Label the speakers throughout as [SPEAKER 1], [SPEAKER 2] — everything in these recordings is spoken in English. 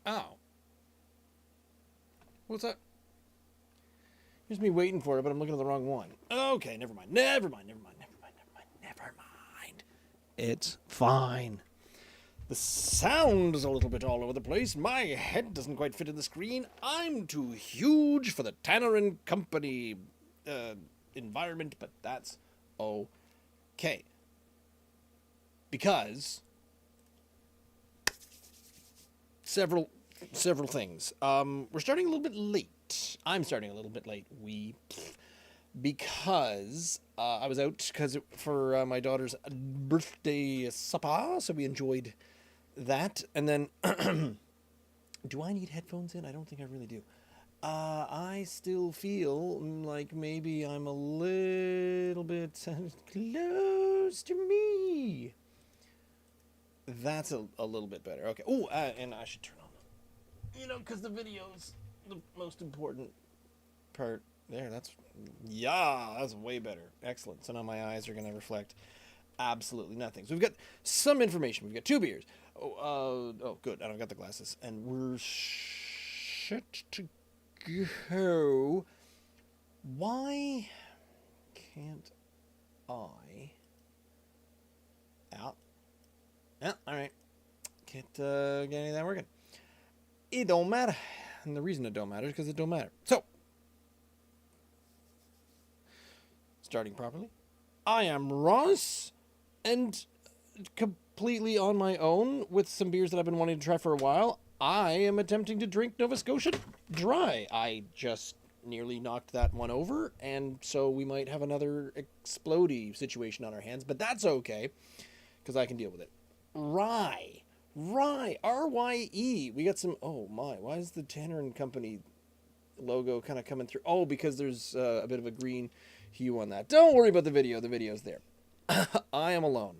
[SPEAKER 1] Oh. What's that? Here's me waiting for it, but I'm looking at the wrong one. Okay, never mind. Never mind. It's fine. The sound is a little bit all over the place. My head doesn't quite fit in the screen. I'm too huge for the Tanner and Company environment, but that's okay. Because several things. We're starting a little bit late. I'm starting a little bit late. Because I was out for my daughter's birthday supper, so we enjoyed that. And then, do I need headphones in? I don't think I really do. I still feel like maybe I'm a little bit close to me. That's a little bit better. Okay. Oh, and I should turn on, because the video's the most important part. There, that's way better. Excellent. So now my eyes are going to reflect absolutely nothing. So we've got some information. We've got 2 beers. Oh, good. I don't got the glasses. And we're shit to go. Why can't I? Out. Yeah, all right. Can't get any of that working. It don't matter. And the reason it don't matter is because it don't matter. So, starting properly. I am Ross, and completely on my own with some beers that I've been wanting to try for a while. I am attempting to drink Nova Scotia dry. I just nearly knocked that one over, and so we might have another explodey situation on our hands, but that's okay, because I can deal with it. Rye, R-Y-E. We got some, oh my, why is the Tanner and Company logo kind of coming through? Oh, because there's a bit of a green hue on that. Don't worry about the video. The video's there. I am alone.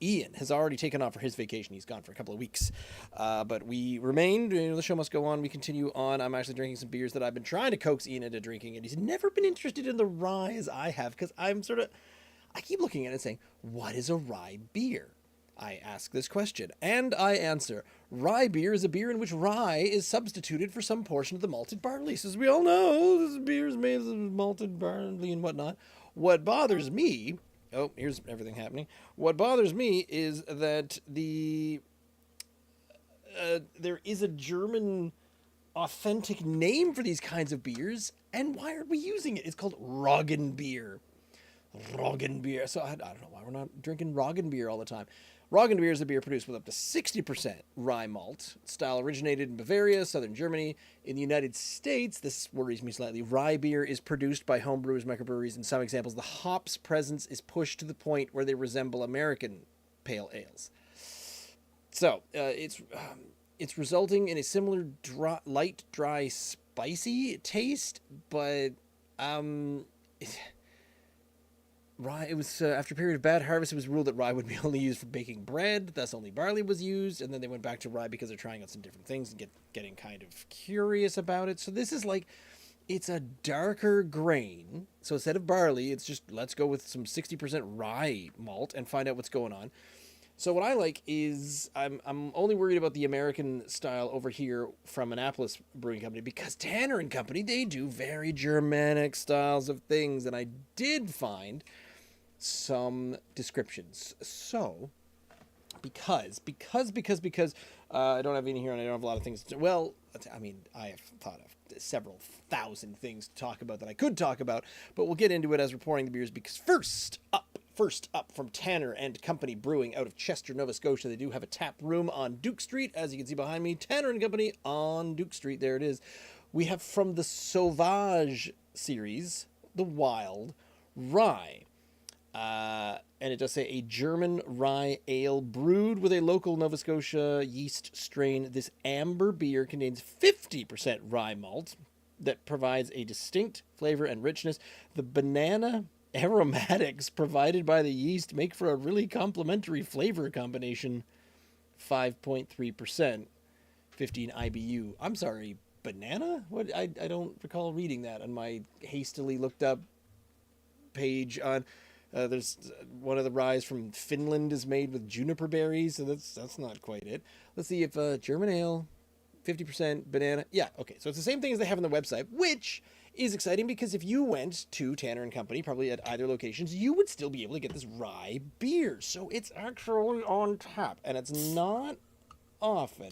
[SPEAKER 1] Ian has already taken off for his vacation. He's gone for a couple of weeks. But we remained. The show must go on. We continue on. I'm actually drinking some beers that I've been trying to coax Ian into drinking, and he's never been interested in the rye as I have, because I keep looking at it and saying, what is a rye beer? I ask this question, and I answer, rye beer is a beer in which rye is substituted for some portion of the malted barley. So as we all know, this beer is made of malted barley and whatnot. What bothers me, oh, here's everything happening. What bothers me is that there is a German authentic name for these kinds of beers, and why are we using it? It's called Roggenbier. Roggenbier. So I don't know why we're not drinking Roggenbier all the time. Roggenbier is a beer produced with up to 60% rye malt. Style originated in Bavaria, southern Germany. In the United States, this worries me slightly, rye beer is produced by homebrewers, microbreweries. In some examples, the hops presence is pushed to the point where they resemble American pale ales. So, it's resulting in a similar light, dry, spicy taste, but rye, it was after a period of bad harvest, it was ruled that rye would be only used for baking bread, thus only barley was used, and then they went back to rye because they're trying out some different things and getting kind of curious about it. So this is like, it's a darker grain. So instead of barley, it's just, let's go with some 60% rye malt and find out what's going on. So what I like is, I'm only worried about the American style over here from Annapolis Brewing Company, because Tanner and Company, they do very Germanic styles of things, and I did find some descriptions. So, because I don't have any here and I don't have a lot of things to, well, I mean, I have thought of several thousand things to talk about that I could talk about, but we'll get into it as we're pouring the beers, because first up from Tanner and Company Brewing out of Chester, Nova Scotia. They do have a tap room on Duke Street, as you can see behind me. Tanner and Company on Duke Street. There it is. We have from the Sauvage series, the Wild Rye. And it does say a German rye ale brewed with a local Nova Scotia yeast strain. This amber beer contains 50% rye malt that provides a distinct flavor and richness. The banana aromatics provided by the yeast make for a really complementary flavor combination. 5.3%, 15 IBU. I'm sorry, banana? What? I don't recall reading that on my hastily looked up page on. There's one of the ryes from Finland is made with juniper berries, so that's not quite it. Let's see if German ale 50% banana. Yeah, okay. So it's the same thing as they have on the website, which is exciting because if you went to Tanner and Company, probably at either locations, you would still be able to get this rye beer. So it's actually on tap, and it's not often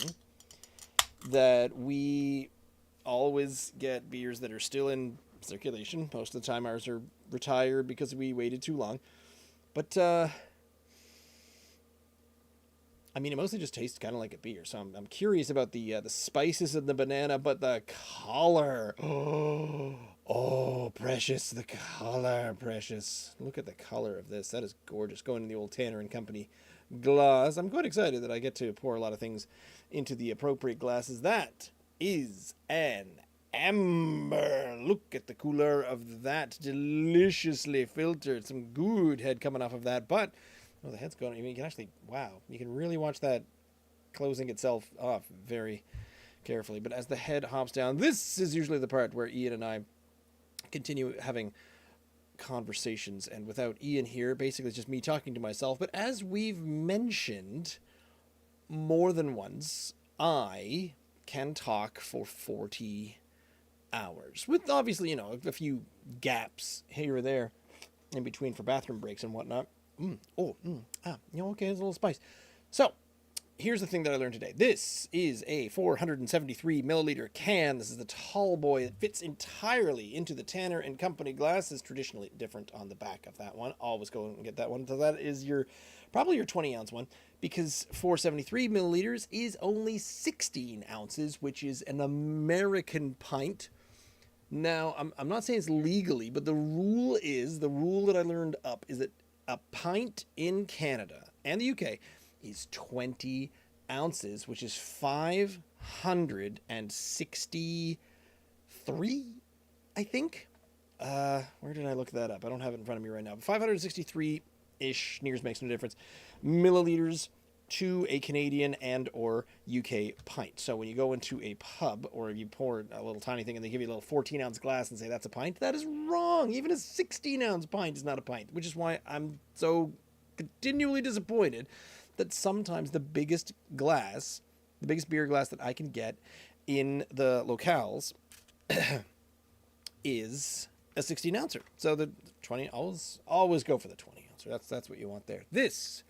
[SPEAKER 1] that we always get beers that are still in circulation. Most of the time ours are retired because we waited too long. But I mean, it mostly just tastes kind of like a beer. So I'm curious about the spices and the banana, but the color. Oh, precious, the color, precious. Look at the color of this. That is gorgeous. Going in the old Tanner and Company glass. I'm quite excited that I get to pour a lot of things into the appropriate glasses. That is an amber. Look at the cooler of that. Deliciously filtered. Some good head coming off of that, but the head's going. I mean, you can actually, wow, you can really watch that closing itself off very carefully. But as the head hops down, this is usually the part where Ian and I continue having conversations. And without Ian here, basically it's just me talking to myself. But as we've mentioned more than once, I can talk for 40 hours. With obviously, a few gaps here or there in between for bathroom breaks and whatnot. Okay, there's a little spice. So, here's the thing that I learned today. This is a 473 milliliter can. This is the tall boy. It fits entirely into the Tanner and Company glass. Is traditionally different on the back of that one. Always go and get that one. So that is probably your 20 ounce one, because 473 milliliters is only 16 ounces, which is an American pint. Now, I'm not saying it's legally, but the rule that I learned up is that a pint in Canada and the UK is 20 ounces, which is 563, I think. Where did I look that up? I don't have it in front of me right now. But 563-ish, nears makes no difference, milliliters to a Canadian and or UK pint. So when you go into a pub or you pour a little tiny thing and they give you a little 14-ounce glass and say that's a pint, that is wrong. Even a 16-ounce pint is not a pint, which is why I'm so continually disappointed that sometimes the biggest beer glass that I can get in the locales is a 16-ouncer. So the 20, always go for the 20-ouncer. That's what you want there. This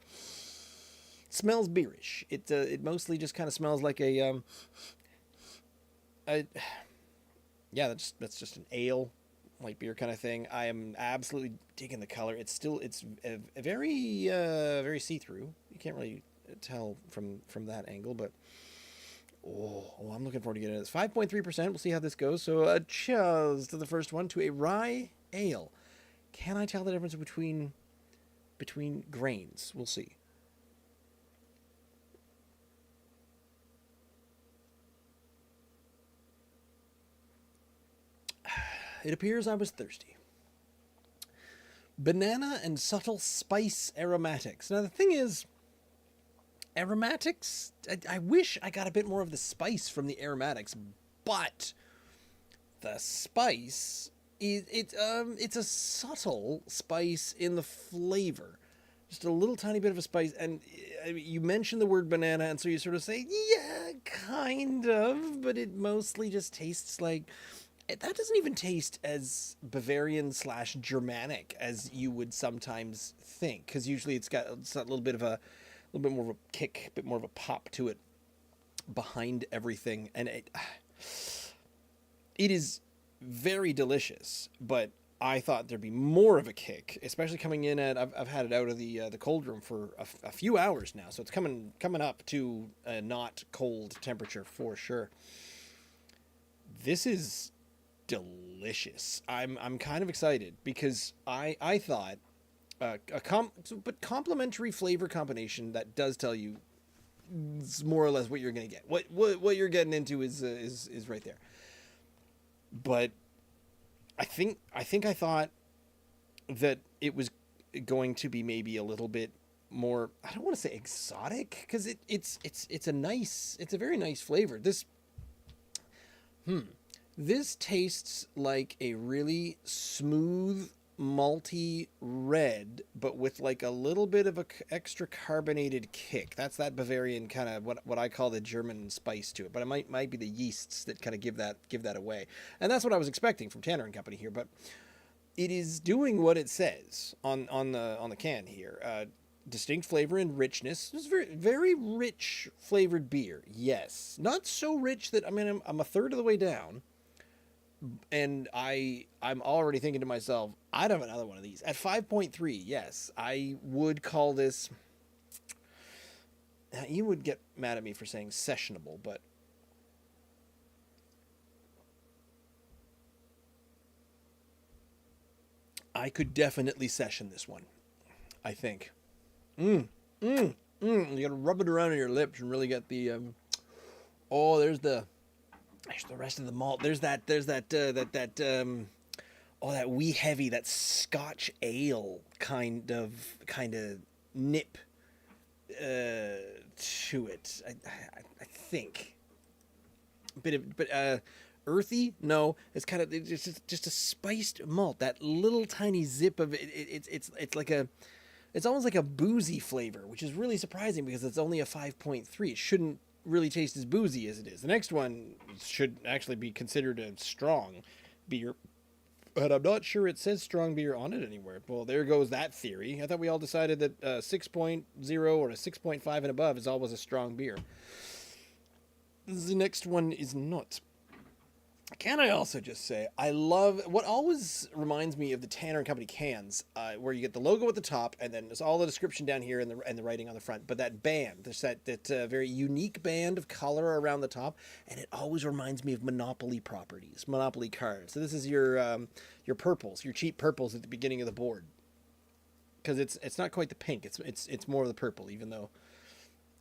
[SPEAKER 1] smells beerish. It mostly just kind of smells like that's just an ale, light beer kind of thing. I am absolutely digging the color. It's a very very see-through. You can't really tell from that angle, but I'm looking forward to getting it. It's 5.3%. We'll see how this goes. So cheers to the first one, to a rye ale. Can I tell the difference between grains? We'll see. It appears I was thirsty. Banana and subtle spice aromatics. Now, the thing is, aromatics, I wish I got a bit more of the spice from the aromatics, but the spice, it's a subtle spice in the flavor. Just a little tiny bit of a spice. And you mentioned the word banana, and so you sort of say, yeah, kind of, but it mostly just tastes like... That doesn't even taste as Bavarian/Germanic as you would sometimes think, because usually it's got a little bit more of a kick, a bit more of a pop to it behind everything, and it is very delicious. But I thought there'd be more of a kick, especially coming in at I've had it out of the cold room for a few hours now, so it's coming up to a not cold temperature for sure. This is delicious. I'm kind of excited because I thought but complementary flavor combination that does tell you more or less what you're going to get. What you're getting into is right there. But I thought that it was going to be maybe a little bit more, I don't want to say exotic, because it's a very nice flavor. This tastes like a really smooth, malty red but with like a little bit of a extra carbonated kick. That's that Bavarian kind of what I call the German spice to it. But it might be the yeasts that kind of give that away. And that's what I was expecting from Tanner and Company here. But it is doing what it says on the can here. Distinct flavor and richness. It's very rich flavored beer. Yes, not so rich that I'm a third of the way down, and I'm already thinking to myself, I'd have another one of these at 5.3. Yes, I would call this. Now, you would get mad at me for saying sessionable, but I could definitely session this one, I think. You gotta rub it around on your lips and really get the there's the rest of the malt. There's that that wee heavy, that Scotch ale kind of nip to it. I think but earthy. No, it's kind of just a spiced malt. That little tiny zip of it. It's like it's almost like a boozy flavor, which is really surprising because it's only a 5.3. It shouldn't really taste as boozy as it is. The next one should actually be considered a strong beer, but I'm not sure it says strong beer on it anywhere. Well, there goes that theory. I thought we all decided that 6.0 or a 6.5 and above is always a strong beer. The next one is not. Can I also just say, I love what always reminds me of the Tanner and Company cans, where you get the logo at the top and then there's all the description down here and the writing on the front. But that band, there's that very unique band of color around the top, and it always reminds me of Monopoly properties, Monopoly cards. So this is your purples, your cheap purples at the beginning of the board, because it's not quite the pink, it's more of the purple, even though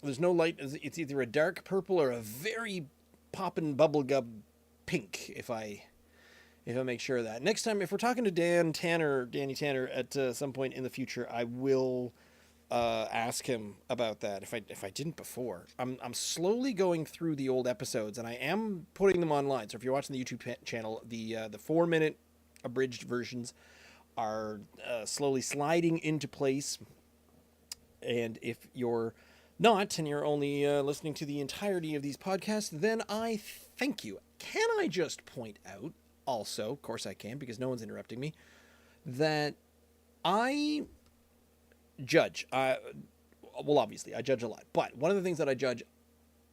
[SPEAKER 1] there's no light. It's either a dark purple or a very poppin' bubblegum pink, if I make sure of that. Next time, if we're talking to Danny Tanner at some point in the future, I will ask him about that. If I didn't before, I'm slowly going through the old episodes and I am putting them online. So if you're watching the YouTube channel, the 4-minute abridged versions are slowly sliding into place. And if you're not, and you're only listening to the entirety of these podcasts, then I thank you. Can I just point out also, of course I can because no one's interrupting me, that I judge. Well, obviously, I judge a lot. But one of the things that I judge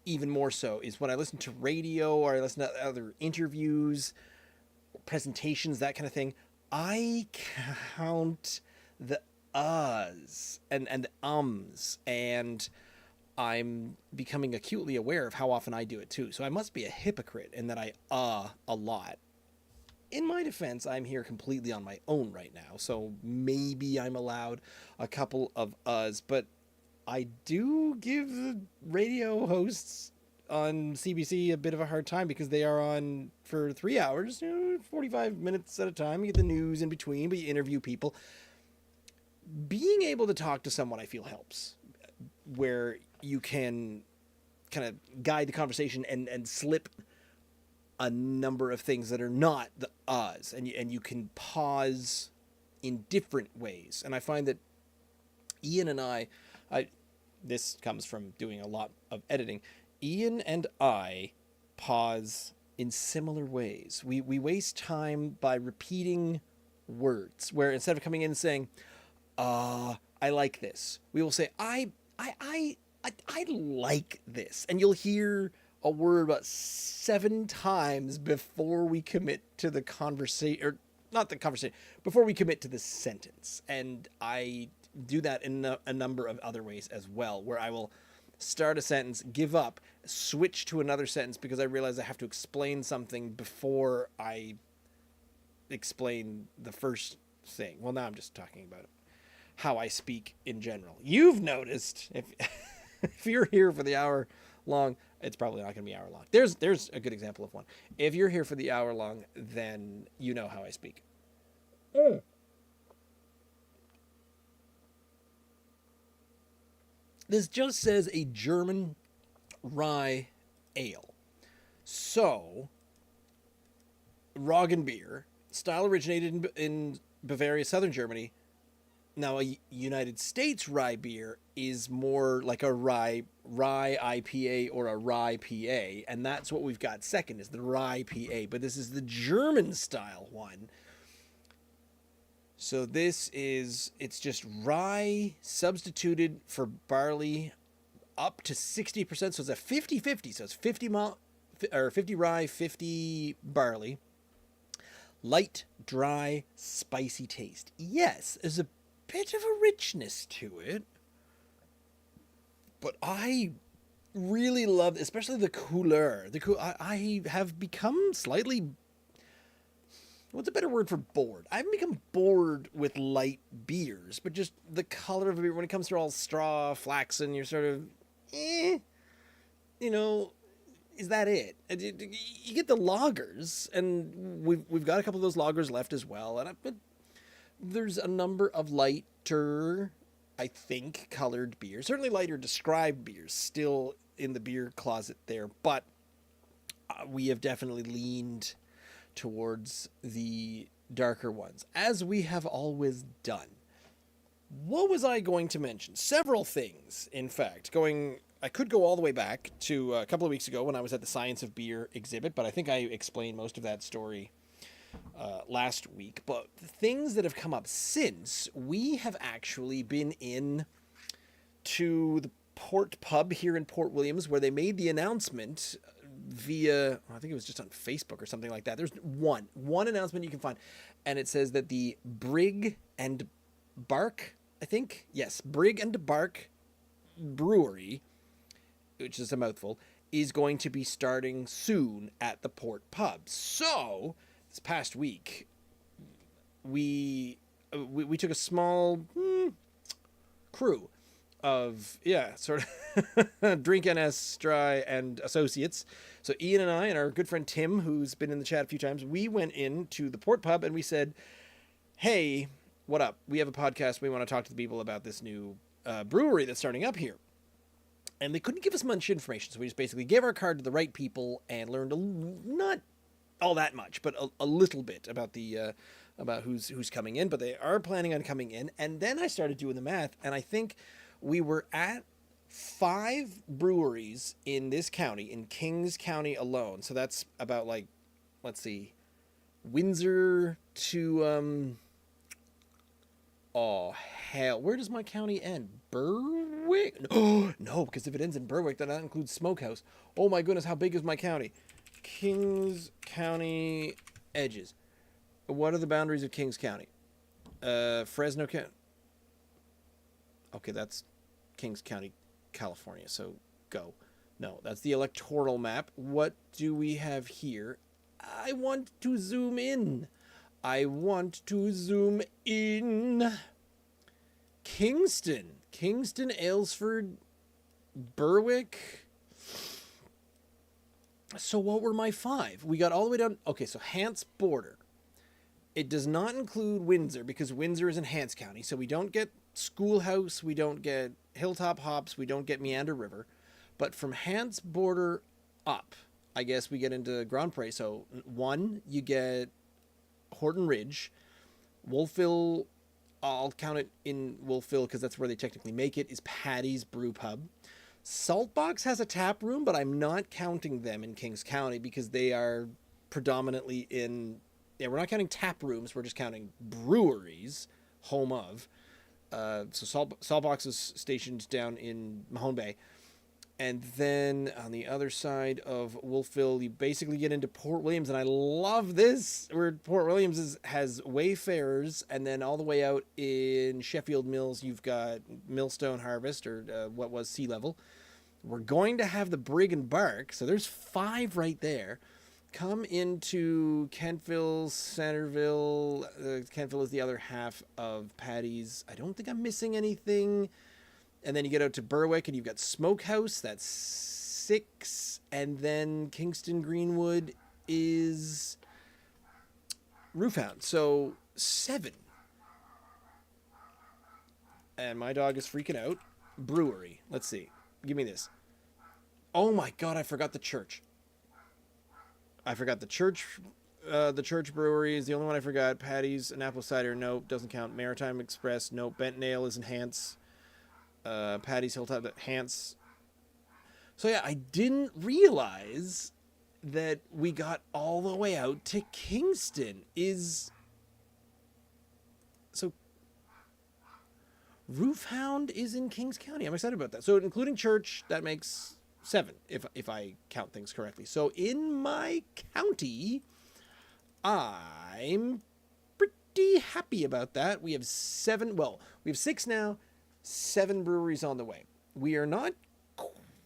[SPEAKER 1] even more so is when I listen to radio or I listen to other interviews, presentations, that kind of thing. I count the uhs and the ums, and I'm becoming acutely aware of how often I do it too. So I must be a hypocrite in that I a lot. In my defense, I'm here completely on my own right now, so maybe I'm allowed a couple of uhs, but I do give the radio hosts on CBC a bit of a hard time because they are on for 3 hours, 45 minutes at a time. You get the news in between, but you interview people. Being able to talk to someone, I feel, helps, where you can kind of guide the conversation and slip a number of things that are not the uhs, and you can pause in different ways. And I find that Ian and I this comes from doing a lot of editing. Ian and I pause in similar ways. We waste time by repeating words, where instead of coming in and saying, I like this, we will say, I like this. And you'll hear a word about 7 times before we commit to the conversation, or not the conversation, before we commit to the sentence. And I do that in a number of other ways as well, where I will start a sentence, give up, switch to another sentence because I realize I have to explain something before I explain the first thing. Well, now I'm just talking about how I speak in general. You've noticed, if you're here for the hour long, it's probably not going to be hour long. There's a good example of one. If you're here for the hour long, then you know how I speak. This just says a German rye ale. So, Roggenbier, style originated in Bavaria, southern Germany, Now, a United States rye beer is more like a rye IPA or a rye PA, and that's what we've got second is the rye PA. But this is the German style one. So it's just rye substituted for barley up to 60%. So it's a 50-50. So it's 50 rye, 50 barley. Light, dry, spicy taste. Yes, there's a bit of a richness to it, but I really love, especially the couleur. I have become slightly. What's a better word for bored? I haven't become bored with light beers, but just the color of a beer when it comes to all straw, flaxen, you're sort of, you know, is that it? You get the lagers, and we've got a couple of those lagers left as well, but there's a number of lighter, I think, colored beers, certainly lighter described beers still in the beer closet there, but we have definitely leaned towards the darker ones, as we have always done. What was I going to mention? Several things, in fact. I could go all the way back to a couple of weeks ago when I was at the Science of Beer exhibit, but I think I explained most of that story last week. But the things that have come up since, we have actually been in to the Port Pub here in Port Williams, where they made the announcement via, I think it was just on Facebook or something like that. There's one announcement you can find, and it says that the Brig and Bark, I think, yes, Brig and Bark Brewery, which is a mouthful, is going to be starting soon at the Port Pub. So this past week, we took a small crew of, sort of Drink NS Dry and Associates. So Ian and I and our good friend Tim, who's been in the chat a few times, we went into the Port Pub and we said, hey, what up? We have a podcast. We want to talk to the people about this new brewery that's starting up here. And they couldn't give us much information, so we just basically gave our card to the right people and learned not all that much, but a little bit about the about who's coming in. But they are planning on coming in. And then I started doing the math, and I think we were at 5 breweries in this county, in Kings County alone. So that's about, like, let's see, Windsor to oh hell, where does my county end? Berwick? Oh no, because if it ends in Berwick, then that includes Smokehouse. Oh my goodness, how big is my county? Kings County edges. What are the boundaries of Kings County? Fresno County. Okay, that's Kings County, California. So go. No, that's the electoral map. What do we have here? I want to zoom in. Kingston, Aylesford, Berwick. So what were my 5? We got all the way down. Okay, so Hants border. It does not include Windsor because Windsor is in Hants County. So we don't get Schoolhouse, we don't get Hilltop Hops, we don't get Meander River. But from Hants border up, I guess we get into Grand Prairie. So 1, you get Horton Ridge. Wolfville, I'll count it in Wolfville because that's where they technically make it, is Paddy's Brew Pub. Saltbox has a tap room, but I'm not counting them in Kings County because they are predominantly in... Yeah, we're not counting tap rooms, we're just counting breweries, home of. So Saltbox is stationed down in Mahone Bay. And then on the other side of Wolfville, you basically get into Port Williams, and I love this, where Port Williams has Wayfarers, and then all the way out in Sheffield Mills, you've got Millstone Harvest, or what was Sea Level. We're going to have the Brig and Bark, so there's 5 right there. Come into Kentville, Centerville. Kentville is the other half of Paddy's. I don't think I'm missing anything. And then you get out to Berwick, and you've got Smokehouse. That's 6. And then Kingston Greenwood is Roofhound. So 7. And my dog is freaking out. Brewery. Let's see. Give me this. Oh my God, I forgot the church. The Church Brewery is the only one I forgot. Patty's, Annapolis Cider, nope, doesn't count. Maritime Express, nope. Bent Nail isn't Hance. Patty's Hilltop, Hance. So yeah, I didn't realize that we got all the way out to Kingston. So Roofhound is in Kings County. I'm excited about that. So including Church, that makes 7 if I count things correctly. So in my county, I'm pretty happy about that. We have 7. Well, we have 6 now. 7 breweries on the way. We are not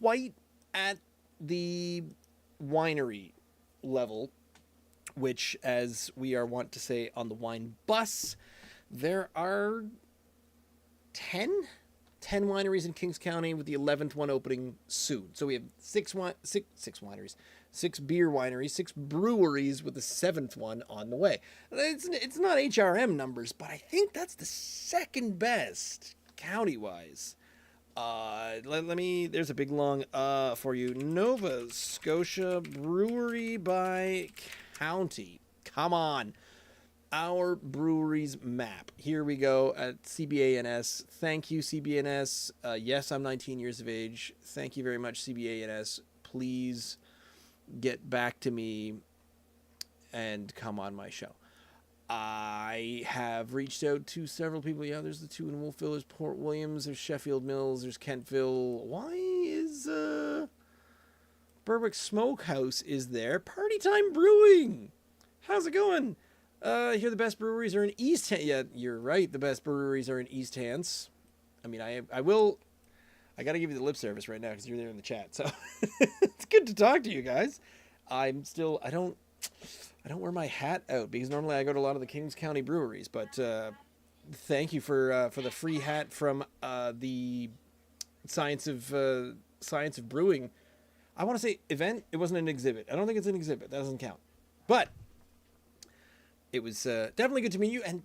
[SPEAKER 1] quite at the winery level, which, as we are wont to say on the wine bus, there are 10 wineries in Kings County, with the 11th one opening soon. So we have 6 wineries, 6 beer wineries, 6 breweries, with the 7th one on the way. It's not HRM numbers, but I think that's the second best county-wise. Let me, there's a big long for you. Nova Scotia brewery by county. Come on. Our breweries map. Here we go at CBANS. Thank you, CBANS. Yes, I'm 19 years of age. Thank you very much, CBANS. Please get back to me and come on my show. I have reached out to several people. Yeah, there's the 2 in Wolfville. There's Port Williams. There's Sheffield Mills. There's Kentville. Why is Berwick Smokehouse is there? Party Time Brewing. How's it going? Here the best breweries are in East Hants. Yeah, you're right. The best breweries are in East Hants. I mean, I got to give you the lip service right now because you're there in the chat. So it's good to talk to you guys. I don't wear my hat out because normally I go to a lot of the Kings County breweries, but thank you for the free hat from the Science of Brewing. I want to say event. It wasn't an exhibit. I don't think it's an exhibit. That doesn't count. But it was definitely good to meet you. And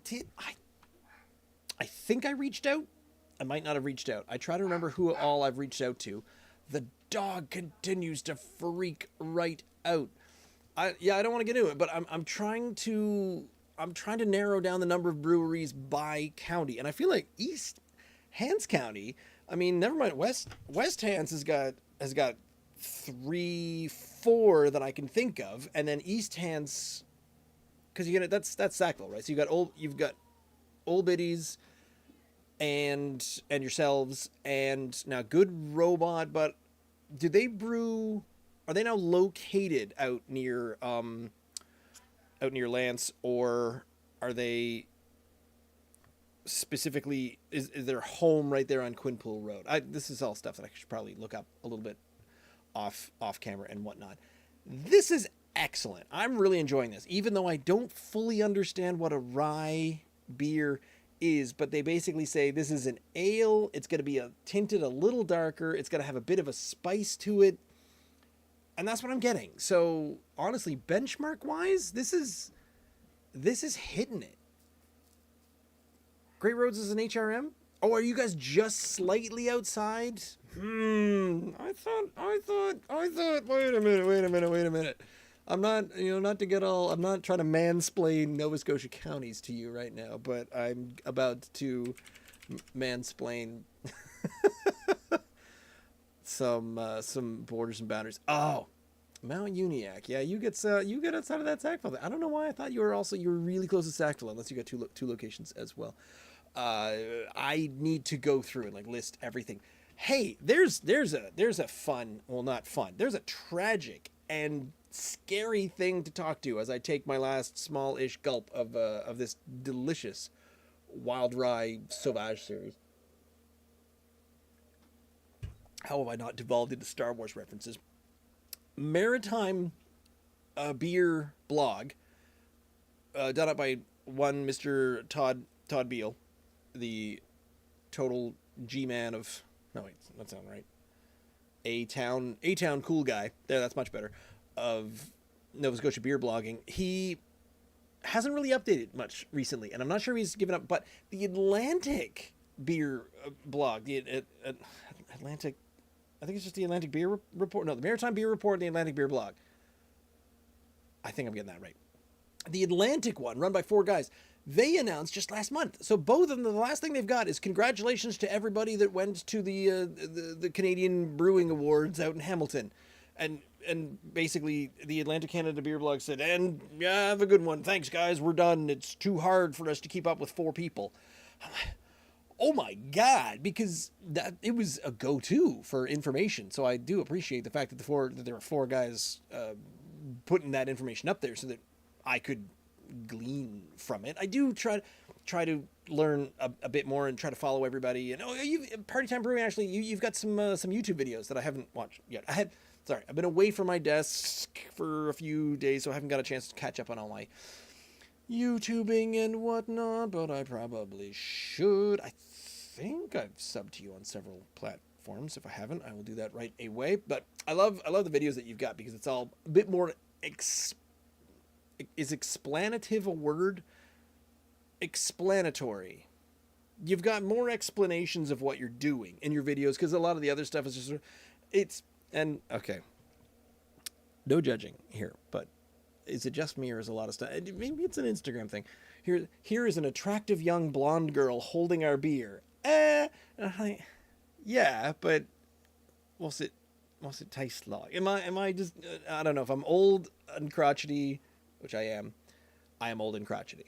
[SPEAKER 1] I think I reached out. I might not have reached out. I try to remember who all I've reached out to. The dog continues to freak right out. I don't want to get into it, but I'm trying to narrow down the number of breweries by county, and I feel like East Hants County. I mean, never mind. West Hants has got 3, 4 that I can think of, and then East Hants, because that's Sackville, right? So you've got Old Biddies, and yourselves, and now Good Robot, but do they brew? Are they now located out near Lance, or are they specifically, is their home right there on Quinpool Road? This is all stuff that I should probably look up a little bit off camera and whatnot. This is excellent. I'm really enjoying this, even though I don't fully understand what a rye beer is, but they basically say this is an ale. It's going to be tinted a little darker. It's going to have a bit of a spice to it. And that's what I'm getting. So honestly, benchmark wise, this is hitting it. Great Roads is an HRM. Oh, are you guys just slightly outside? I thought. Wait a minute. I'm not, not to get all. I'm not trying to mansplain Nova Scotia counties to you right now, but I'm about to mansplain some borders and boundaries. Oh, Mount Uniacke. Yeah, you get outside of that Sackville. I don't know why I thought you were really close to Sackville, unless you got two locations as well. I need to go through and list everything. Hey, there's a fun, well, not fun. There's a tragic and scary thing to talk to as I take my last small-ish gulp of this delicious Wild Rye Sauvage series. How have I not devolved into Star Wars references? Maritime beer blog, done up by one Mr. Todd Beale, the total G-man of... No, wait, that's not right. A-town cool guy. There, that's much better. Of Nova Scotia beer blogging. He hasn't really updated much recently, and I'm not sure he's given up, but the Atlantic beer blog, the Atlantic... I think it's just the Atlantic Beer Report. No, the Maritime Beer Report and the Atlantic Beer Blog. I think I'm getting that right. The Atlantic one, run by four guys, they announced just last month. So both of them, the last thing they've got is congratulations to everybody that went to the Canadian Brewing Awards out in Hamilton, and basically the Atlantic Canada Beer Blog said, and yeah, have a good one. Thanks, guys. We're done. It's too hard for us to keep up with four people. I'm like, oh my God, because that it was a go-to for information. So I do appreciate the fact that there were four guys putting that information up there so that I could glean from it. I do try to learn a bit more and try to follow everybody. And Party Time Brewing, actually, you've got some YouTube videos that I haven't watched yet. I've been away from my desk for a few days, so I haven't got a chance to catch up on all my YouTubing and whatnot, but I probably should. I think I've subbed to you on several platforms. If I haven't, I will do that right away. But I love the videos that you've got because it's all a bit more is explanative a word? Explanatory. You've got more explanations of what you're doing in your videos because a lot of the other stuff is just okay. No judging here, but is it just me or is a lot of stuff? Maybe it's an Instagram thing. Here is an attractive young blonde girl holding our beer. Yeah, but what's it taste like? Am I just I don't know if I'm old and crotchety, which I am. I am old and crotchety.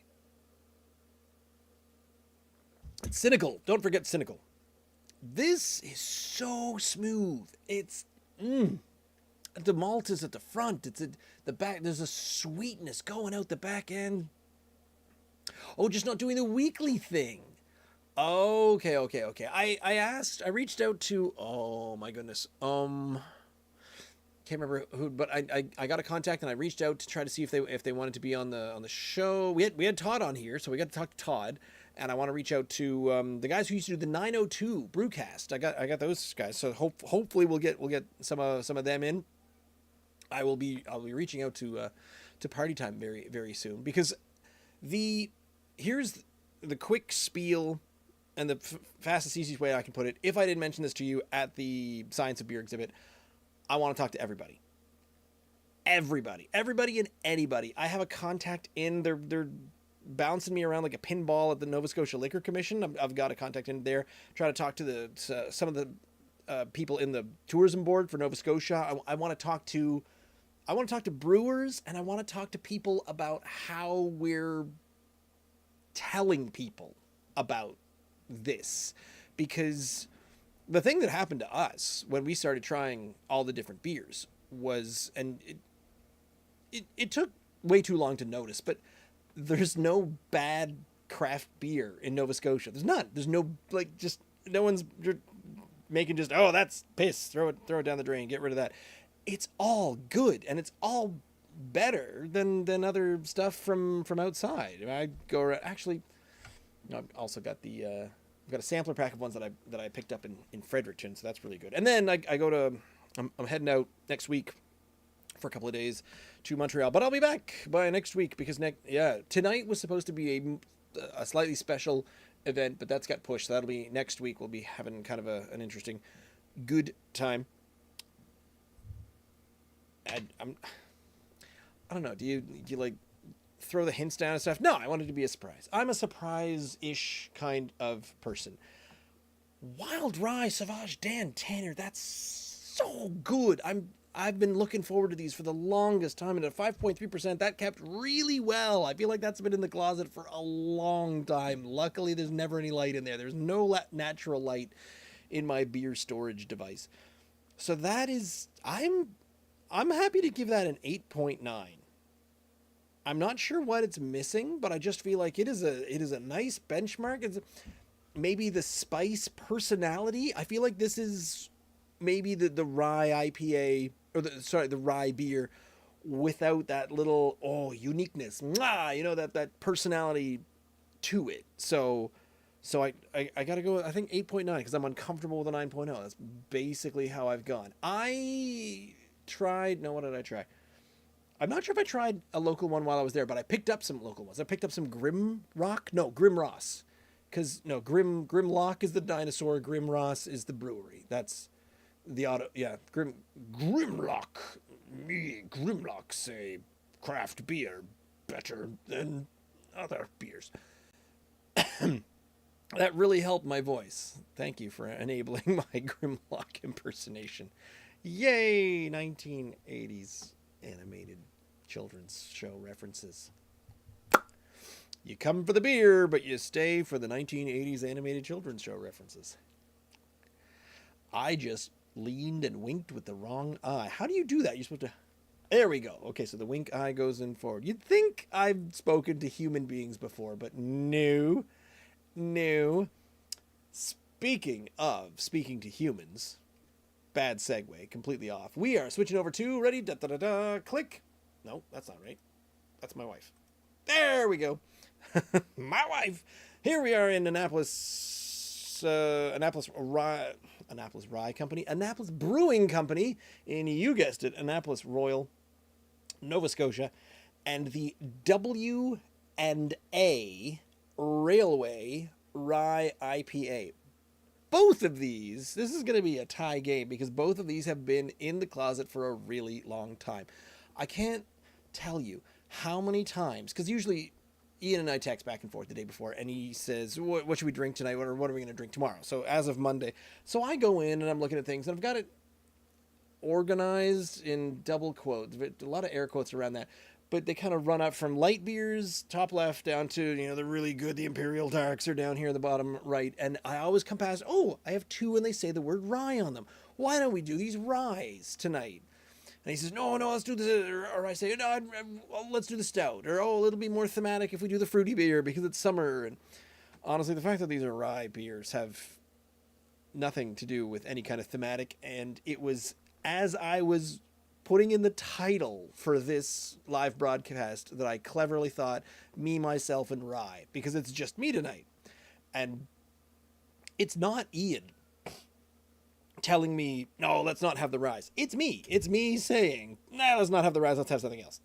[SPEAKER 1] It's cynical. Don't forget cynical. This is so smooth. It's the malt is at the front. It's at the back. There's a sweetness going out the back end. Oh, just not doing the weekly thing. Okay. I reached out to, oh my goodness. Can't remember who, but I got a contact and I reached out to try to see if they wanted to be on the show. We had Todd on here, so we got to talk to Todd, and I want to reach out to the guys who used to do the 902 Brewcast. I got those guys, so hopefully we'll get some of them in. I'll be reaching out to Party Time very very soon because here's the quick spiel and the fastest easiest way I can put it. If I didn't mention this to you at the Science of Beer exhibit, I want to talk to everybody. Everybody and anybody. I have a contact in. They're bouncing me around like a pinball at the Nova Scotia Liquor Commission. I've got a contact in there. Try to talk to some of the people in the tourism board for Nova Scotia. I want to talk to brewers, and I want to talk to people about how we're telling people about this, because the thing that happened to us when we started trying all the different beers was, and it took way too long to notice, but there's no bad craft beer in Nova Scotia. There's none. There's no, just no one's making just, oh, that's piss, throw it down the drain, get rid of that. It's all good, and it's all better than other stuff from outside. I go around, actually, I've also got I've got a sampler pack of ones that I picked up in Fredericton, so that's really good. And then I'm heading out next week for a couple of days to Montreal, but I'll be back by next week because tonight was supposed to be a slightly special event, but that's got pushed. So that'll be next week. We'll be having kind of an interesting, good time. I don't know. Do you like throw the hints down and stuff? No, I want it to be a surprise. I'm a surprise-ish kind of person. Wild Rye Sauvage Dan Tanner, that's so good. I've been looking forward to these for the longest time, and at 5.3%, that kept really well. I feel like that's been in the closet for a long time. Luckily, there's never any light in there. There's no natural light in my beer storage device. So that is, I'm happy to give that an 8.9. I'm not sure what it's missing, but I just feel like it is a nice benchmark. It's maybe the spice personality. I feel like this is maybe the Rye IPA, or the Rye beer without that little uniqueness. That personality to it. So I got to go, I think 8.9 because I'm uncomfortable with a 9.0. That's basically how I've gone. What did I try? I'm not sure if I tried a local one while I was there, but I picked up some local ones. I picked up some Grim Ross. Because, Grimlock is the dinosaur, Grim Ross is the brewery. That's the Grimlock. Grimlock's a craft beer better than other beers. That really helped my voice. Thank you for enabling my Grimlock impersonation. Yay, 1980s animated children's show references. You come for the beer, but you stay for the 1980s animated children's show references. I just leaned and winked with the wrong eye. How do you do that? You're supposed to... There we go. Okay, so the wink eye goes in forward. You'd think I've spoken to human beings before, but no. No. Speaking to humans, bad segue, completely off. We are switching over to, ready, da-da-da-da, click. No, that's not right. That's my wife. There we go. My wife. Here we are in Annapolis Rye Company, Annapolis Brewing Company, in, you guessed it, Annapolis Royal, Nova Scotia, and the W&A Railway Rye IPA. Both of these, this is going to be a tie game because both of these have been in the closet for a really long time. I can't tell you how many times, because usually Ian and I text back and forth the day before, and he says, what should we drink tonight, or what are we going to drink tomorrow? So as of Monday, so I go in and I'm looking at things, and I've got it organized in double quotes, a lot of air quotes around that, but they kind of run up from light beers, top left, down to, the really good, the Imperial Darks are down here in the bottom right, and I always come past, I have two, and they say the word rye on them. Why don't we do these ryes tonight? And he says, no, let's do this. Or I say, no, let's do the stout. Or, it'll be more thematic if we do the fruity beer because it's summer. And honestly, the fact that these are rye beers have nothing to do with any kind of thematic. And it was as I was putting in the title for this live broadcast that I cleverly thought, me, myself, and rye. Because it's just me tonight. And it's not Ian telling me, no, let's not have the ryes. It's me. It's me saying, nah, let's not have the ryes. Let's have something else.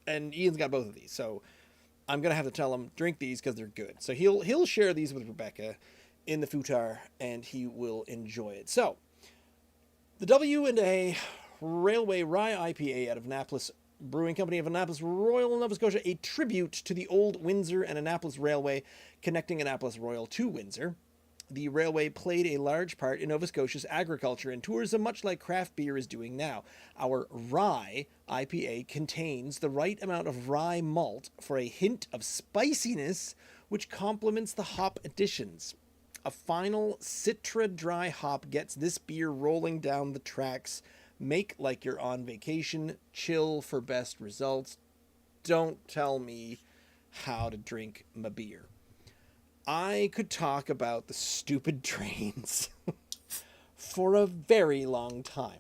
[SPEAKER 1] And Ian's got both of these. So I'm going to have to tell him, drink these because they're good. So he'll share these with Rebecca in the futar and he will enjoy it. So the W&A Railway Rye IPA out of Annapolis Brewing Company of Annapolis, Royal, Nova Scotia, a tribute to the old Windsor and Annapolis Railway connecting Annapolis Royal to Windsor. The railway played a large part in Nova Scotia's agriculture and tourism, much like craft beer is doing now. Our Rye IPA contains the right amount of rye malt for a hint of spiciness, which complements the hop additions. A final Citra dry hop gets this beer rolling down the tracks. Make like you're on vacation. Chill for best results. Don't tell me how to drink my beer. I could talk about the stupid trains for a very long time.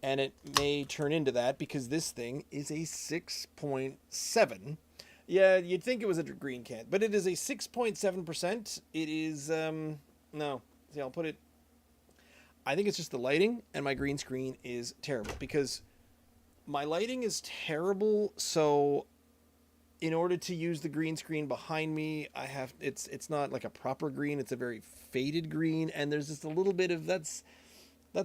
[SPEAKER 1] And it may turn into that because this thing is a 6.7. Yeah, you'd think it was a green can, but it is a 6.7%. It is, no. See, I'll put it... I think it's just the lighting, and my green screen is terrible. Because my lighting is terrible, so... in order to use the green screen behind me, it's not like a proper green, it's a very faded green, and there's just a little bit of that's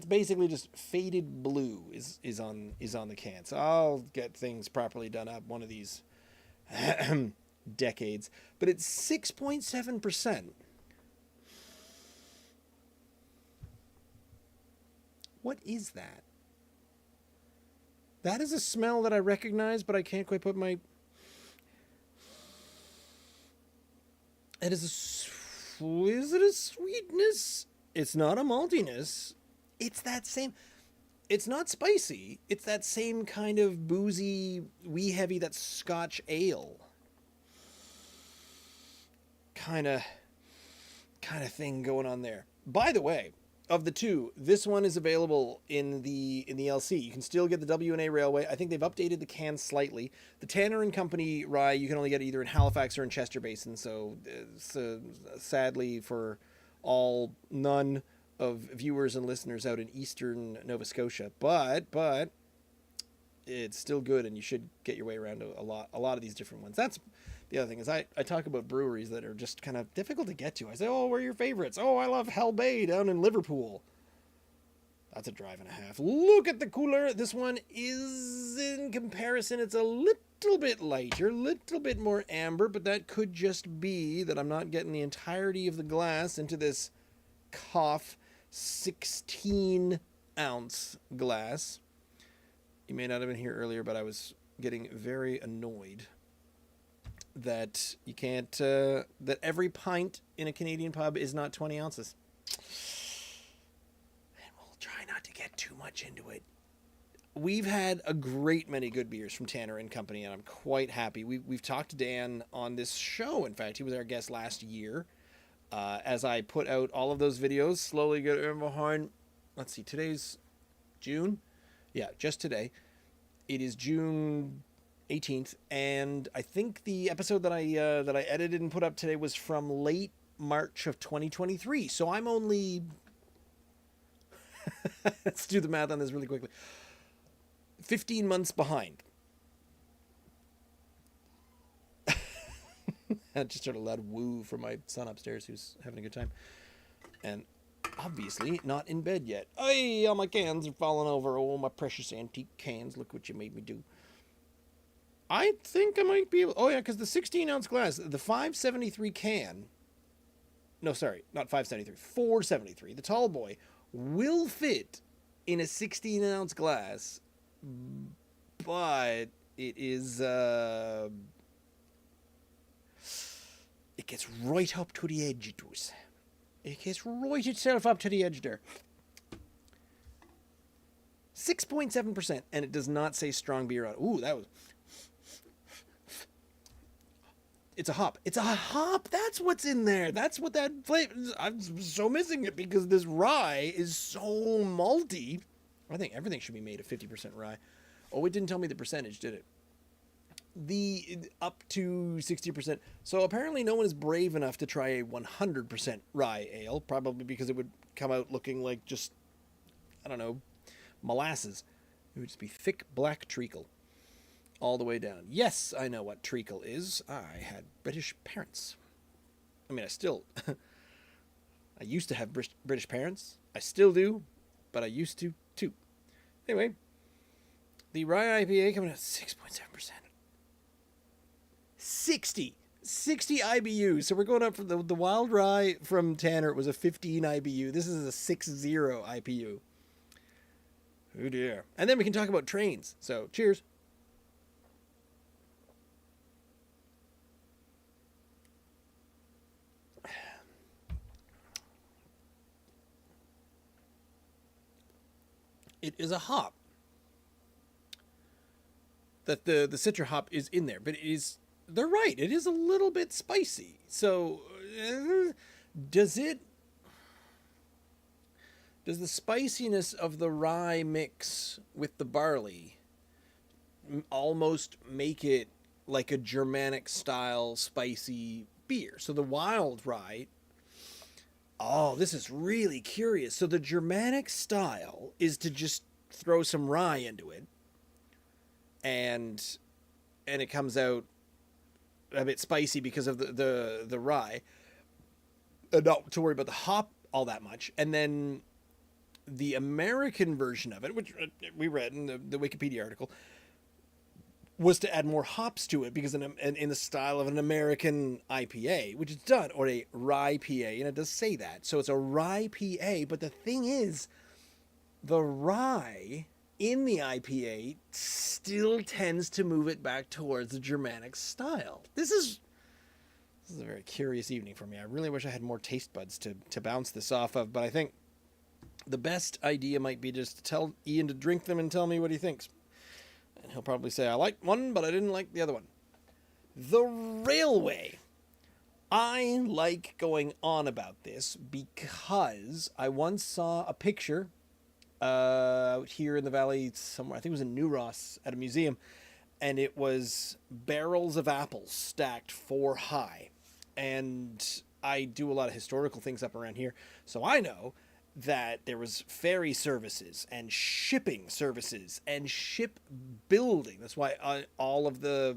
[SPEAKER 1] basically just faded blue is on the can. So I'll get things properly done up one of these decades. But it's 6.7%. What is that? That is a smell that I recognize, but I can't quite put my... is it a sweetness? It's not a maltiness. It's that same... It's not spicy. It's that same kind of boozy, wee heavy, that Scotch ale kind of thing going on there. By the way, of the two, this one is available in the LC. You can still get the W&A Railway. I think they've updated the can slightly. The Tanner and Company rye, you can only get either in Halifax or in Chester Basin. So sadly for none of viewers and listeners out in eastern Nova Scotia, but it's still good, and you should get your way around a lot of these different ones. That's the other thing is I talk about breweries that are just kind of difficult to get to. I say, where are your favorites? I love Hell Bay down in Liverpool. That's a drive and a half. Look at the cooler. This one is, in comparison, it's a little little bit lighter, little bit more amber, but that could just be that I'm not getting the entirety of the glass into this cough 16-ounce glass. You may not have been here earlier, but I was getting very annoyed that you can't, that every pint in a Canadian pub is not 20 ounces. And we'll try not to get too much into it. We've had a great many good beers from Tanner and Company, and I'm quite happy. We've talked to Dan on this show. In fact, he was our guest last year. As I put out all of those videos, slowly getting behind. Let's see, today's June? Yeah, just today. It is June 18th, and I think the episode that I edited and put up today was from late March of 2023. So I'm only let's do the math on this really quickly. 15 months behind. I just heard a loud woo from my son upstairs who's having a good time. And obviously not in bed yet. Hey, all my cans are falling over. Oh, my precious antique cans. Look what you made me do. I think I might be able... Oh, yeah, because the 16-ounce glass, the 573 can... No, sorry, not 573. 473. The tall boy will fit in a 16-ounce glass, but it is... It gets right up to the edge, it does. It gets right itself up to the edge there. 6.7%, and it does not say strong beer on it. Ooh, that was... It's a hop. It's a hop. That's what's in there. That's what that flavor... I'm so missing it because this rye is so malty. I think everything should be made of 50% rye. Oh, it didn't tell me the percentage, did it? The up to 60%. So apparently no one is brave enough to try a 100% rye ale, probably because it would come out looking like just, I don't know, molasses. It would just be thick black treacle all the way down. Yes, I know what treacle is. I had British parents. I mean, I still... I used to have British parents. I still do, but I used to too. Anyway, the Rye IPA coming at 6.7%. 60 IBU. So we're going up from the Wild Rye from Tanner. It was a 15 IBU. This is a 60 IPU. Oh dear. And then we can talk about trains. So cheers. It is a hop. That the Citra hop is in there, but it is... They're right. It is a little bit spicy. So, does the spiciness of the rye mix with the barley almost make it like a Germanic style spicy beer? So the wild rye... Oh, this is really curious. So the Germanic style is to just throw some rye into it, and it comes out a bit spicy because of the rye. Not to worry about the hop all that much. And then the American version of it, which we read in the Wikipedia article, was to add more hops to it because in the style of an American IPA, which is done, or a Rye PA, and it does say that. So it's a Rye PA, but the thing is, the rye in the IPA still tends to move it back towards the Germanic style. This is a very curious evening for me. I really wish I had more taste buds to bounce this off of, but I think the best idea might be just to tell Ian to drink them and tell me what he thinks. And he'll probably say, I liked one, but I didn't like the other one. The Railway. I like going on about this because I once saw a picture out here in the valley somewhere. I think it was in New Ross at a museum. And it was barrels of apples stacked 4 high. And I do a lot of historical things up around here. So I know that there was ferry services and shipping services and shipbuilding. That's why all of the...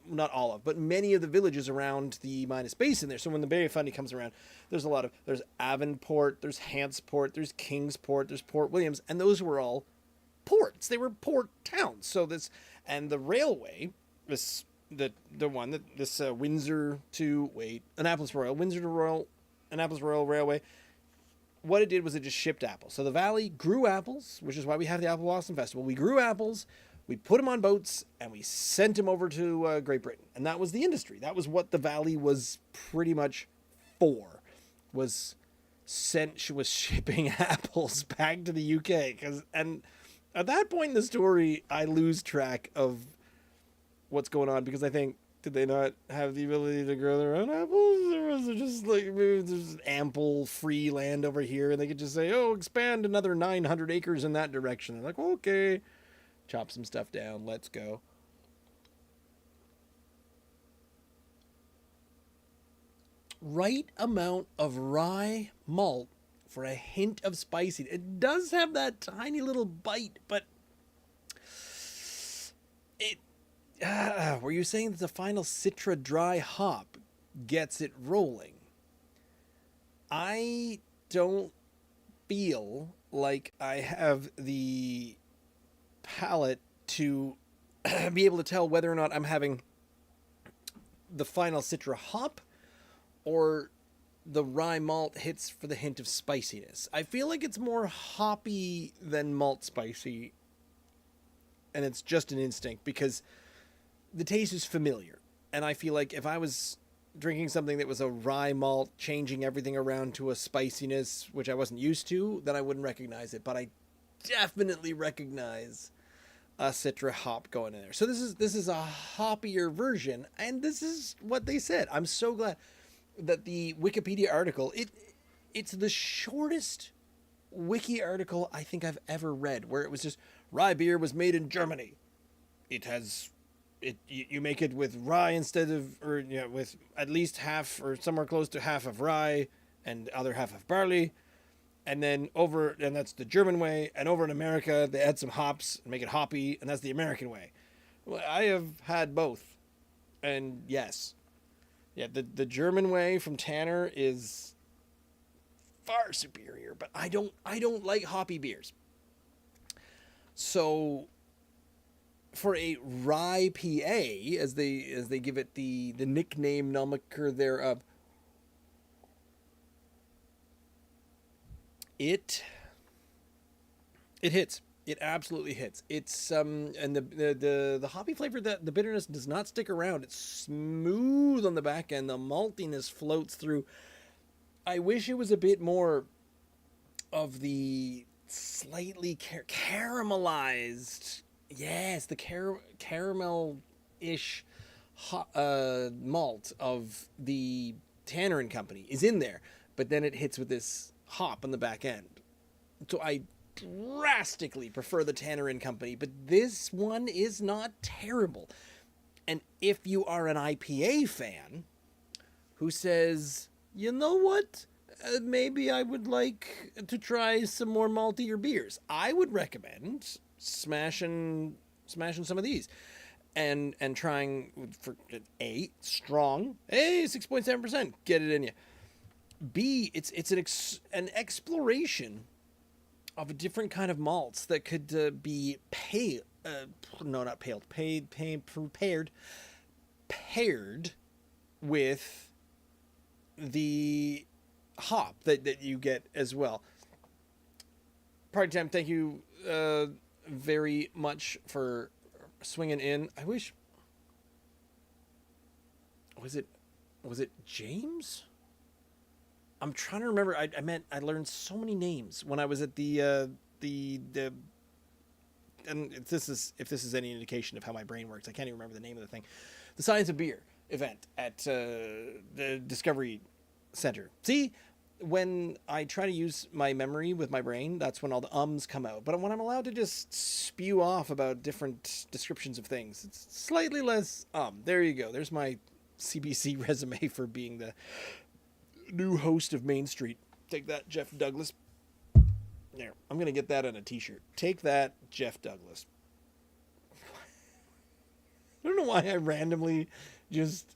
[SPEAKER 1] Not all of, but many of the villages around the Minas Basin there. So when the Bay of Fundy comes around, there's Avonport, there's Hantsport, there's Kingsport, there's Port Williams, and those were all ports. They were port towns. So And the railway, the one that this Windsor to Annapolis Royal, Windsor to Royal, Annapolis Royal Railway. What it did was it just shipped apples. So the valley grew apples, which is why we have the Apple Blossom Festival. We grew apples, we put them on boats, and we sent them over to Great Britain. And that was the industry. That was what the valley was pretty much for. She was shipping apples back to the UK. And at that point in the story, I lose track of what's going on because I think, did they not have the ability to grow their own apples? Or was it just like, maybe there's ample free land over here and they could just say, oh, expand another 900 acres in that direction. They're like, okay, chop some stuff down, let's go. Right amount of rye malt for a hint of spicy. It does have that tiny little bite, but it... were you saying that the final Citra dry hop gets it rolling? I don't feel like I have the palate to be able to tell whether or not I'm having the final Citra hop or the rye malt hits for the hint of spiciness. I feel like it's more hoppy than malt spicy, and it's just an instinct because the taste is familiar. And I feel like if I was drinking something that was a rye malt, changing everything around to a spiciness, which I wasn't used to, then I wouldn't recognize it. But I definitely recognize a Citra hop going in there. So this is a hoppier version, and this is what they said. I'm so glad that the Wikipedia article, it's the shortest wiki article I think I've ever read, where it was just, rye beer was made in Germany. You make it with rye instead of, or with at least half or somewhere close to half of rye and the other half of barley. And then and that's the German way. And over in America, they add some hops and make it hoppy, and that's the American way. Well, I have had both. And yes. Yeah, the German way from Tanner is far superior, but I don't like hoppy beers. So for a Rye IPA, as they give it the nickname nomenclature thereof, it hits. It absolutely hits. It's and the hoppy flavor, that the bitterness does not stick around. It's smooth on the back end. The maltiness floats through. I wish it was a bit more of the slightly caramelized. Yes, the caramel-ish malt of the Tanner and Company is in there, but then it hits with this hop on the back end. So I drastically prefer the Tanner and Company, but this one is not terrible. And if you are an IPA fan who says, you know what, maybe I would like to try some more maltier beers, I would recommend smashing some of these and trying for A, strong, 6.7%, get it in you. B, it's an exploration of a different kind of malts that could be paired with the hop that you get as well. Party Time, thank you very much for swinging in. I wish, was it James? I'm trying to remember. I learned so many names when I was at the and if this is any indication of how my brain works, I can't even remember the name of the thing. The Science of Beer event at the Discovery Center. See, when I try to use my memory with my brain, that's when all the ums come out. But when I'm allowed to just spew off about different descriptions of things, it's slightly less There you go. There's my CBC resume for being the new host of Main Street. Take that, Jeff Douglas. There, I'm going to get that on a t-shirt. Take that, Jeff Douglas. I don't know why I randomly just...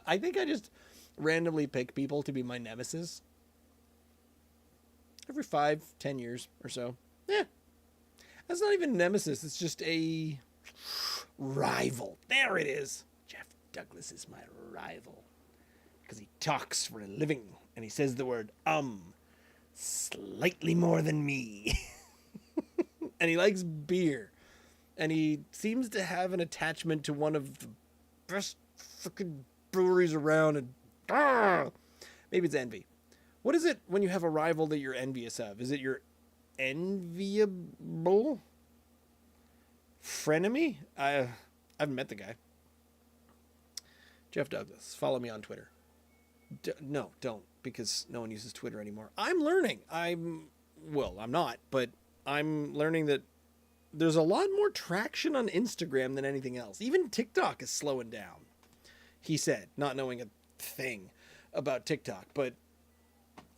[SPEAKER 1] I think I just randomly pick people to be my nemesis. Every 5-10 years or so. Yeah. That's not even nemesis. It's just a Rival. There it is. Jeff Douglas is my rival. Because he talks for a living. And he says the word, slightly more than me. And he likes beer. And he seems to have an attachment to one of the best freaking breweries around. And maybe it's envy. What is it when you have a rival that you're envious of? Is it your enviable frenemy? I haven't met the guy. Jeff Douglas. Follow me on Twitter. No, don't, because no one uses Twitter anymore. I'm learning. I'm not, but I'm learning that there's a lot more traction on Instagram than anything else. Even TikTok is slowing down, he said, not knowing a thing about TikTok. But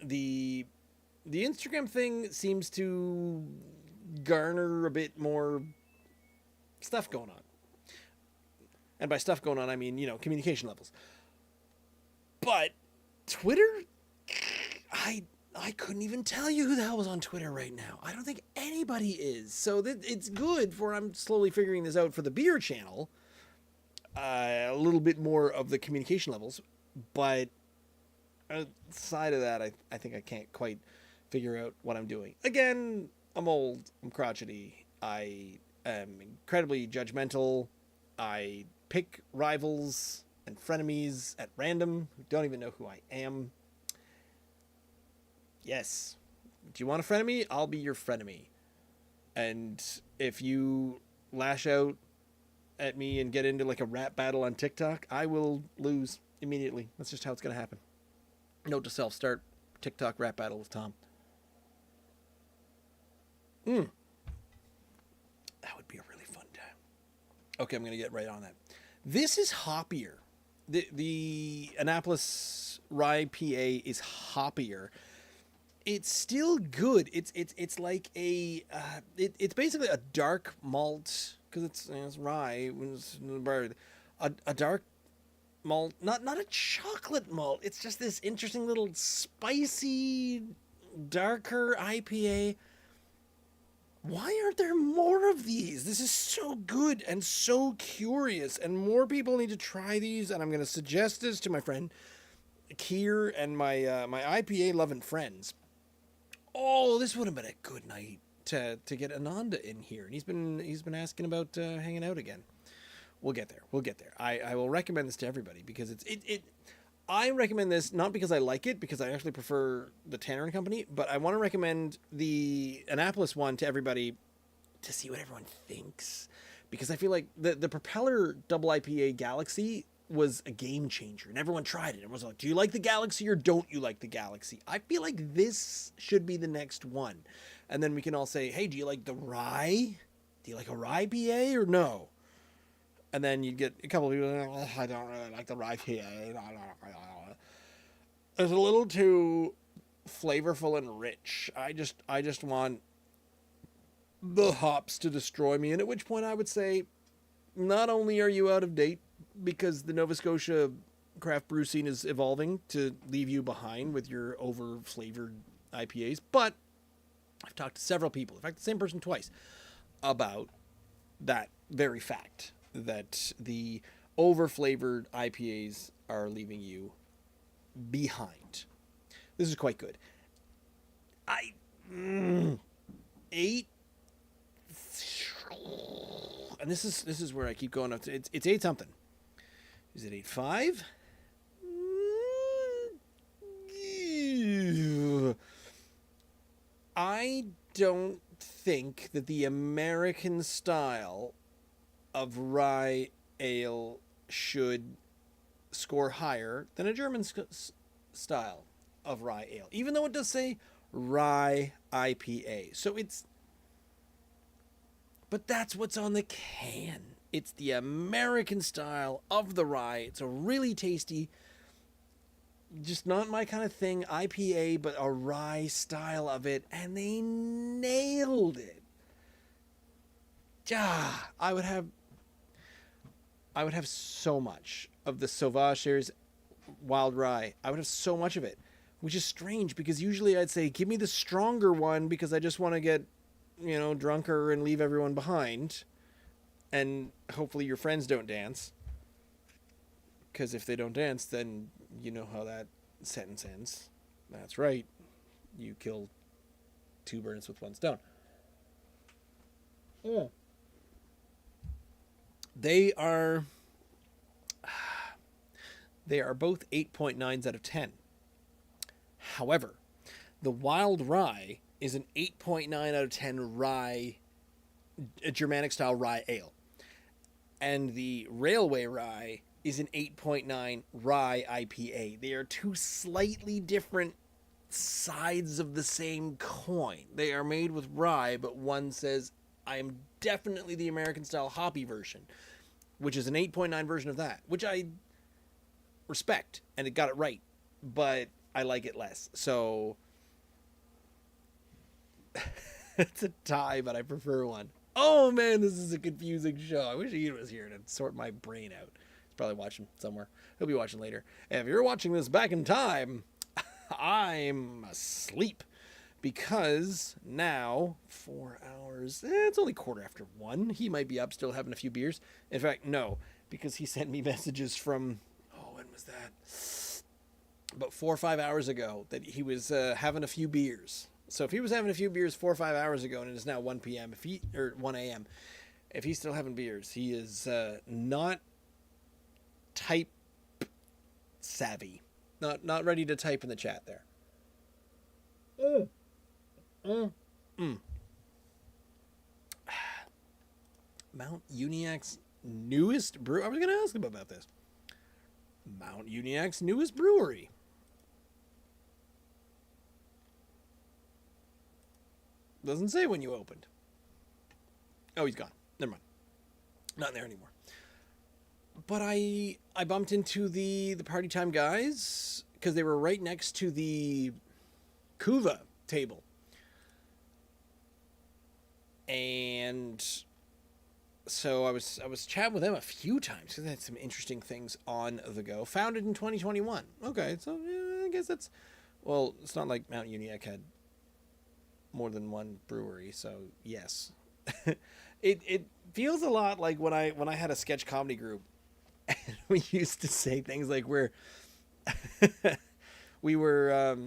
[SPEAKER 1] the Instagram thing seems to garner a bit more stuff going on. And by stuff going on, I mean, communication levels. But Twitter, I couldn't even tell you who the hell was on Twitter right now. I don't think anybody is. So it's good for I'm slowly figuring this out for the beer channel. A little bit more of the communication levels. But outside of that, I think I can't quite figure out what I'm doing. Again, I'm old. I'm crotchety. I am incredibly judgmental. I pick rivals and frenemies at random who don't even know who I am. Yes. Do you want a frenemy? I'll be your frenemy. And if you lash out at me and get into like a rap battle on TikTok, I will lose immediately. That's just how it's going to happen. Note to self, start TikTok rap battle with Tom. That would be a really fun time. Okay, I'm going to get right on that. This is hoppier. The Annapolis Rye IPA is hoppier. It's still good. It's like it's basically a dark malt because it's rye. A dark malt, not a chocolate malt. It's just this interesting little spicy, darker IPA. Why aren't there more of these? This is so good and so curious, and more people need to try these. And I'm going to suggest this to my friend Kier and my IPA loving friends. Oh, this would have been a good night to get Ananda in here, and he's been asking about hanging out again. We'll get there. I will recommend this to everybody because I recommend this not because I like it, because I actually prefer the Tanner and Company, but I want to recommend the Annapolis one to everybody to see what everyone thinks, because I feel like the Propeller Double IPA Galaxy was a game changer, and everyone tried it. Everyone was like, do you like the Galaxy or don't you like the Galaxy? I feel like this should be the next one. And then we can all say, hey, do you like the Rye? Do you like a Rye IPA or no? And then you'd get a couple of people, I don't really like the Rye IPA. It's a little too flavorful and rich. I just want the hops to destroy me. And at which point I would say, not only are you out of date, because the Nova Scotia craft brew scene is evolving to leave you behind with your over-flavored IPAs, but I've talked to several people, in fact, the same person twice, about that very fact, that the over-flavored IPAs are leaving you behind. This is quite good. 8, and this is where I keep going up to, it's 8 something. Is it 8.5? I don't think that the American style of rye ale should score higher than a German style of rye ale, even though it does say Rye IPA. So but that's what's on the can. It's the American style of the rye. It's a really tasty, just not my kind of thing, IPA, but a rye style of it, and they nailed it. I would have so much of the Sauvage Series Wild Rye. I would have so much of it, which is strange because usually I'd say, give me the stronger one because I just want to get, drunker and leave everyone behind. And hopefully your friends don't dance. Because if they don't dance, then you know how that sentence ends. That's right. You kill 2 birds with 1 stone. Yeah. They are both 8.9s out of 10. However, the Wild Rye is an 8.9 out of 10 rye, a Germanic style rye ale. And the Railway Rye is an 8.9 Rye IPA. They are 2 slightly different sides of the same coin. They are made with rye, but one says, I am definitely the American style hoppy version, which is an 8.9 version of that, which I respect, and it got it right, but I like it less. So it's a tie, but I prefer one. Oh man, this is a confusing show. I wish Ian was here to sort my brain out. He's probably watching somewhere. He'll be watching later. And if you're watching this back in time, I'm asleep. Because now, 4 hours, it's only 1:15. He might be up still having a few beers. In fact, no, because he sent me messages from, when was that? About 4 or 5 hours ago that he was having a few beers. So if he was having a few beers 4 or 5 hours ago and it is now 1 p.m., or 1 a.m., if he's still having beers, he is not type savvy. Not ready to type in the chat there. Mount Uniac's newest brew. I was going to ask him about this. Mount Uniac's newest brewery. Doesn't say when you opened. Oh, he's gone. Never mind. Not there anymore. But I bumped into the Party Time guys because they were right next to the Kuva table. And so I was chatting with them a few times because they had some interesting things on the go. Founded in 2021. Okay, so yeah, I guess that's... Well, it's not like Mount Uniac had more than one brewery, so yes. It feels a lot like when I had a sketch comedy group and we used to say things like we were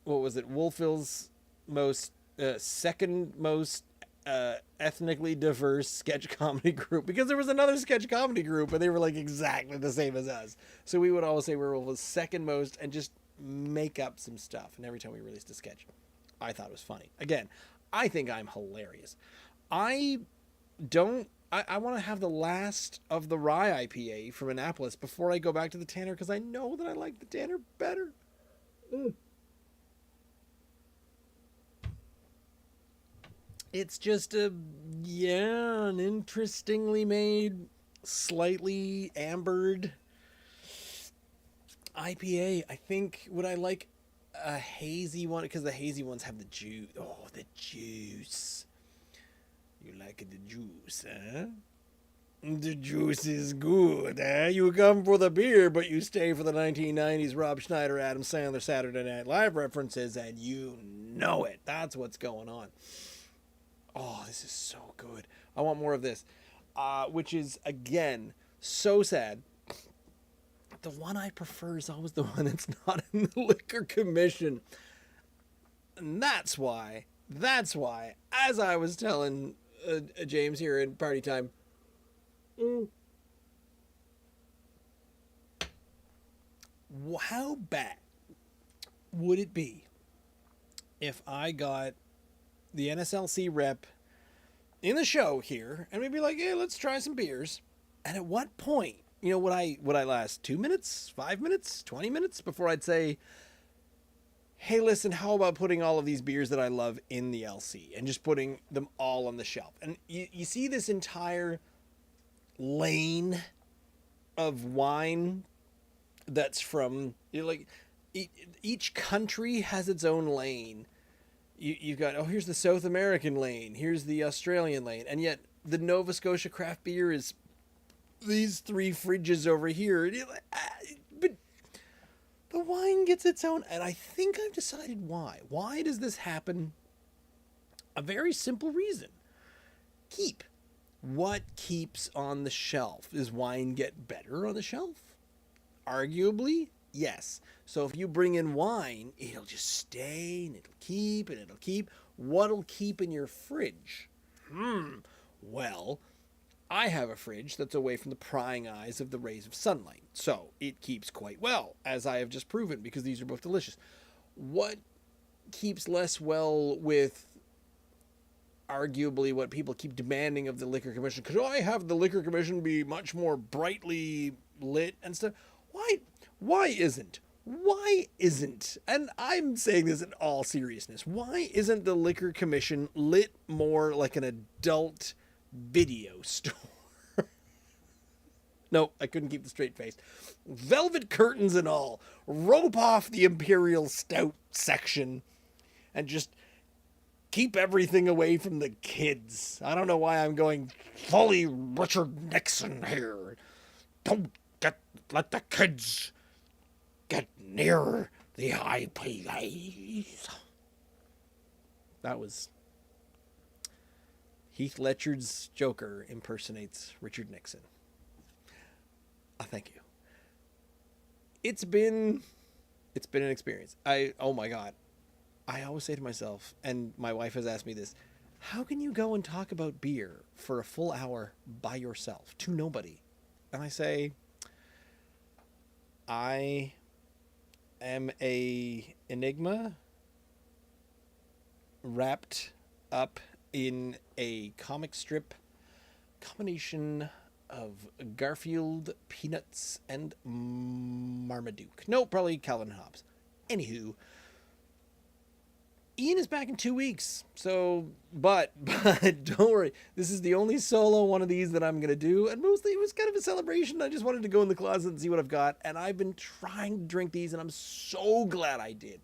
[SPEAKER 1] what was it, Wolfville's most second most ethnically diverse sketch comedy group, because there was another sketch comedy group and they were like exactly the same as us, so we would always say we were the second most and just make up some stuff. And every time we released a sketch, I thought it was funny. Again, I think I'm hilarious. I want to have the last of the Rye IPA from Annapolis before I go back to the Tanner, because I know that I like the Tanner better. It's just an interestingly made, slightly ambered IPA. I think would I like a hazy one, because the hazy ones have the juice. Oh, the juice. You like the juice, huh? The juice is good, eh? You come for the beer, but you stay for the 1990s Rob Schneider, Adam Sandler, Saturday Night Live references, and you know it. That's what's going on. Oh, this is so good. I want more of this. Which is, again, so sad. The one I prefer is always the one that's not in the liquor commission. And that's why, as I was telling James here in Party Time, how bad would it be if I got the NSLC rep in the show here and we'd be like, hey, let's try some beers. And at what point, would I last 2 minutes, 5 minutes, 20 minutes before I'd say, hey, listen, how about putting all of these beers that I love in the LC and just putting them all on the shelf? And you see this entire lane of wine that's from, each country has its own lane. You've got, here's the South American lane, here's the Australian lane, and yet the Nova Scotia craft beer is these 3 fridges over here. But the wine gets its own, and I think I've decided why. Why does this happen? A very simple reason. Keep. What keeps on the shelf? Does wine get better on the shelf? Arguably, yes. So if you bring in wine, it'll just stay and it'll keep and it'll keep. What'll keep in your fridge? Well, I have a fridge that's away from the prying eyes of the rays of sunlight. So it keeps quite well, as I have just proven, because these are both delicious. What keeps less well with arguably what people keep demanding of the Liquor Commission? Could I have the Liquor Commission be much more brightly lit and stuff? Why isn't? Why isn't? And I'm saying this in all seriousness. Why isn't the Liquor Commission lit more like an adult video store? No, I couldn't keep the straight face. Velvet curtains and all. Rope off the Imperial Stout section and just keep everything away from the kids. I don't know why I'm going fully Richard Nixon here. Don't let the kids get near the IPAs. That was Heath Ledger's Joker impersonates Richard Nixon. Thank you. It's been an experience. Oh my God. I always say to myself, and my wife has asked me this, how can you go and talk about beer for a full hour by yourself to nobody? And I say, I am a enigma wrapped up in a comic strip combination of Garfield, Peanuts, and Marmaduke. No, probably Calvin and Hobbes. Anywho, Ian is back in 2 weeks, so, but don't worry. This is the only solo one of these that I'm going to do, and mostly it was kind of a celebration. I just wanted to go in the closet and see what I've got, and I've been trying to drink these, and I'm so glad I did.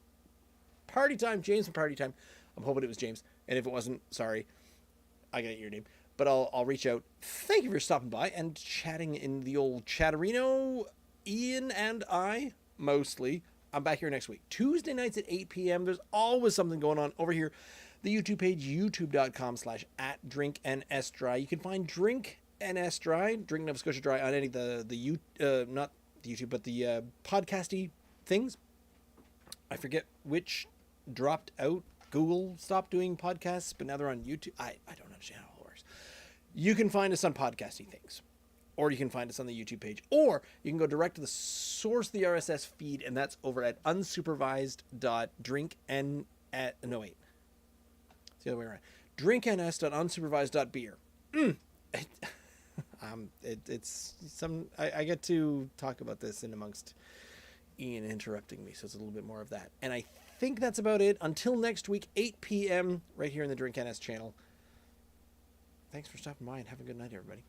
[SPEAKER 1] Party time, James from Party Time. I'm hoping it was James, and if it wasn't, sorry, I got your name. But I'll reach out. Thank you for stopping by and chatting in the old chatterino. Ian and I, mostly. I'm back here next week. Tuesday nights at 8 p.m. There's always something going on over here. The YouTube page, youtube.com/@drinknsdry. You can find Drink NS Dry, Drink Nova Scotia Dry, on any of not the YouTube, but the podcasty things. I forget which dropped out. Google stopped doing podcasts, but now they're on YouTube. I don't understand how it works. You can find us on podcasting things, or you can find us on the YouTube page, or you can go direct to the source of the RSS feed, and that's over at unsupervised.drinkn at no wait, it's the other way around. drinkns.unsupervised.beer. It's some I get to talk about this in amongst Ian interrupting me, so it's a little bit more of that. And I think that's about it. Until next week, 8 p.m. right here in the Drink NS channel. Thanks for stopping by and have a good night, everybody.